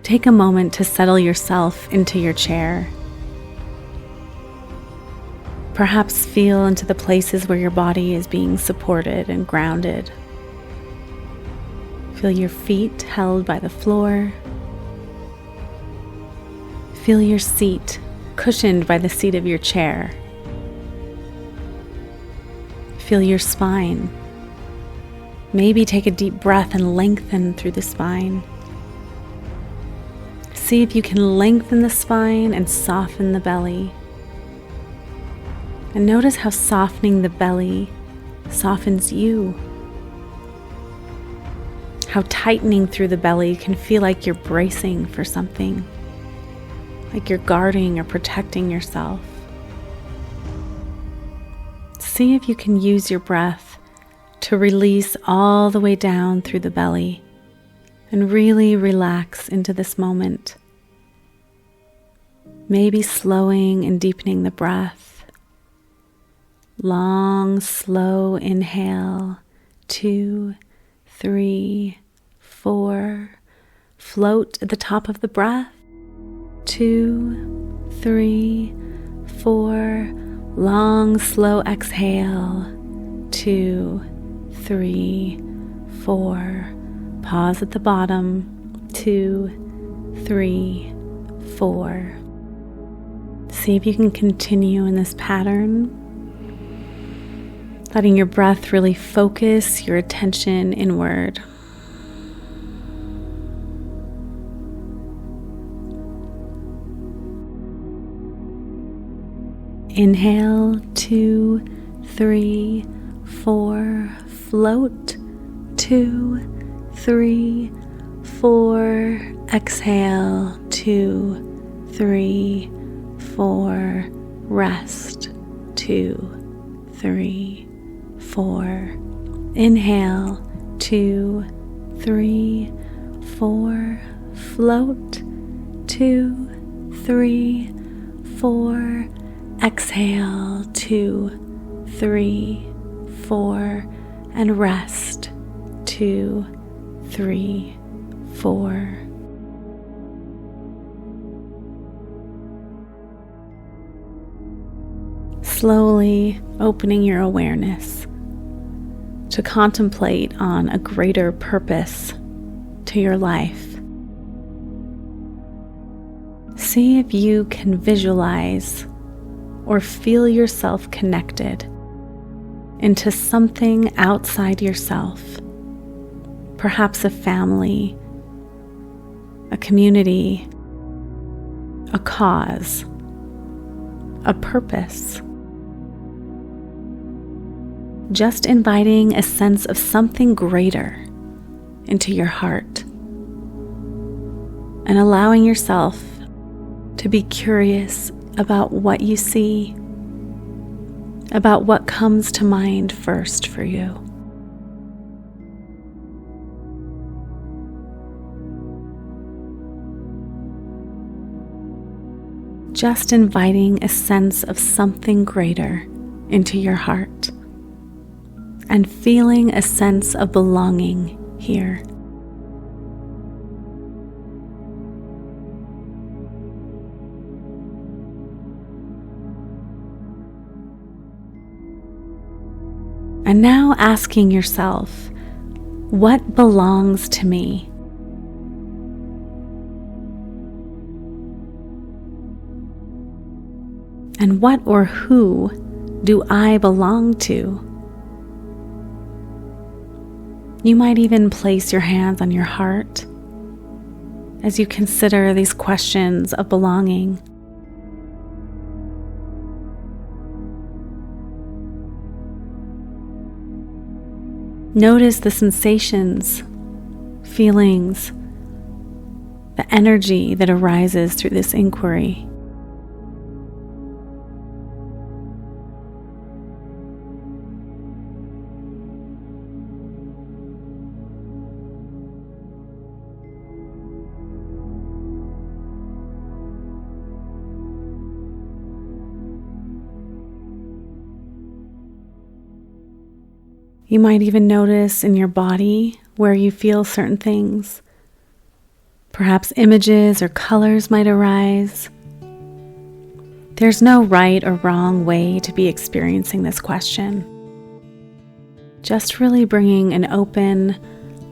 take a moment to settle yourself into your chair. Perhaps feel into the places where your body is being supported and grounded. Feel your feet held by the floor. Feel your seat cushioned by the seat of your chair. Feel your spine. Maybe take a deep breath and lengthen through the spine. See if you can lengthen the spine and soften the belly. And notice how softening the belly softens you. How tightening through the belly can feel like you're bracing for something, like you're guarding or protecting yourself. See if you can use your breath to release all the way down through the belly and really relax into this moment. Maybe slowing and deepening the breath. Long, slow inhale, 2, 3, 4. Float at the top of the breath. 2, 3, 4. Long, slow exhale. 2, 3, 4. Pause at the bottom. 2, 3, 4. See if you can continue in this pattern, letting your breath really focus your attention inward. Inhale, 2, 3, 4. Float, 2, 3, 4. Exhale, 2, 3, 4. Rest, 2, 3, 4. Inhale, 2, 3, 4. Float, 2, 3, 4. Exhale, 2, 3, 4. And rest, 2, 3, 4. Slowly opening your awareness to contemplate on a greater purpose to your life. See if you can visualize or feel yourself connected into something outside yourself, perhaps a family, a community, a cause, a purpose. Just inviting a sense of something greater into your heart and allowing yourself to be curious about what you see, about what comes to mind first for you. Just inviting a sense of something greater into your heart and feeling a sense of belonging here. And now asking yourself, what belongs to me? And what or who do I belong to? You might even place your hands on your heart as you consider these questions of belonging. Notice the sensations, feelings, the energy that arises through this inquiry. You might even notice in your body where you feel certain things. Perhaps images or colors might arise. There's no right or wrong way to be experiencing this question. Just really bringing an open,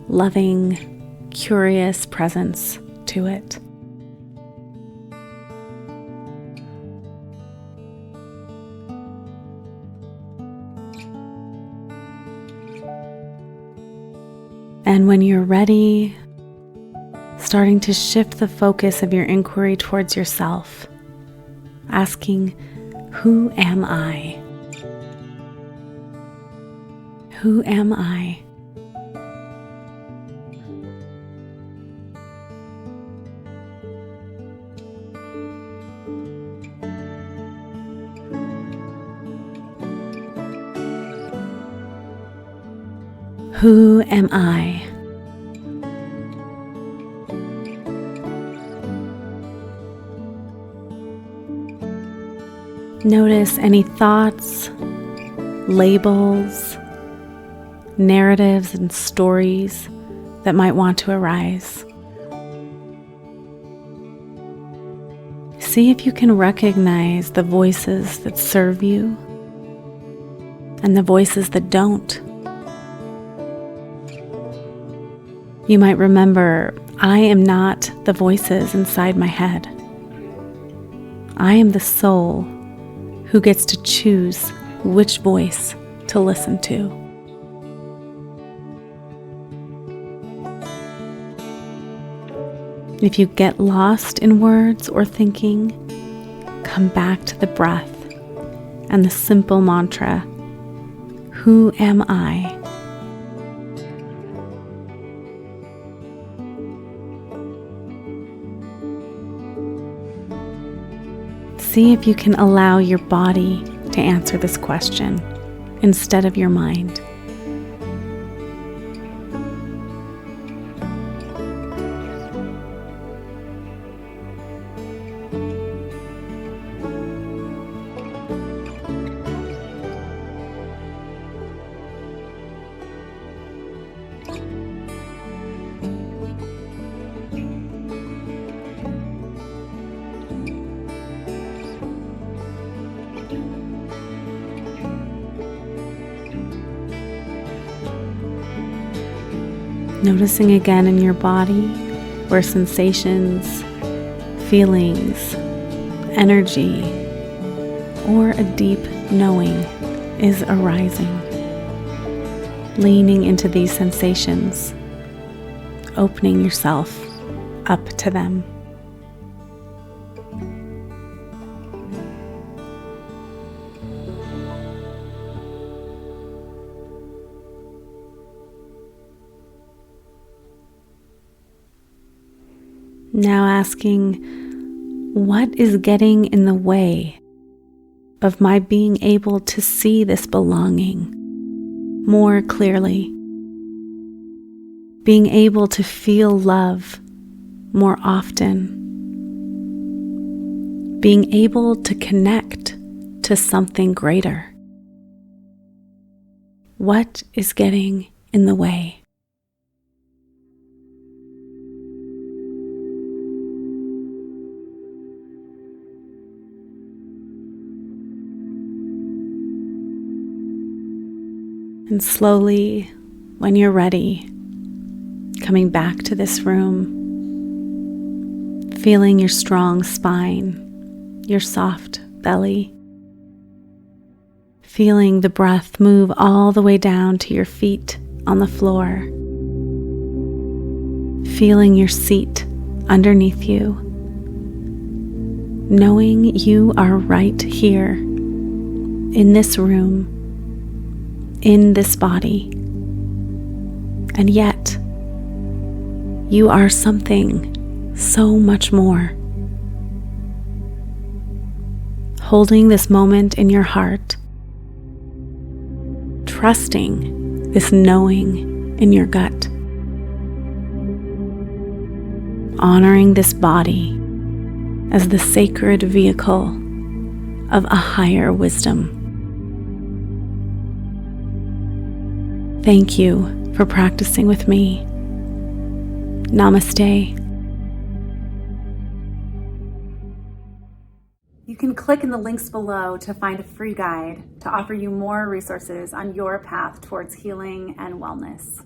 loving, curious presence to it. And when you're ready, starting to shift the focus of your inquiry towards yourself, asking, who am I? Who am I? Who am I? Notice any thoughts, labels, narratives, and stories that might want to arise. See if you can recognize the voices that serve you and the voices that don't. You might remember, I am not the voices inside my head. I am the soul who gets to choose which voice to listen to. If you get lost in words or thinking, come back to the breath and the simple mantra, who am I? See if you can allow your body to answer this question instead of your mind. Noticing again in your body where sensations, feelings, energy, or a deep knowing is arising. Leaning into these sensations, opening yourself up to them. Now asking, what is getting in the way of my being able to see this belonging more clearly? Being able to feel love more often? Being able to connect to something greater? What is getting in the way? And slowly, when you're ready, coming back to this room, feeling your strong spine, your soft belly, feeling the breath move all the way down to your feet on the floor, feeling your seat underneath you, knowing you are right here in this room, in this body, and yet you are something so much more. Holding this moment in your heart, trusting this knowing in your gut, honoring this body as the sacred vehicle of a higher wisdom. Thank you for practicing with me. Namaste. You can click in the links below to find a free guide to offer you more resources on your path towards healing and wellness.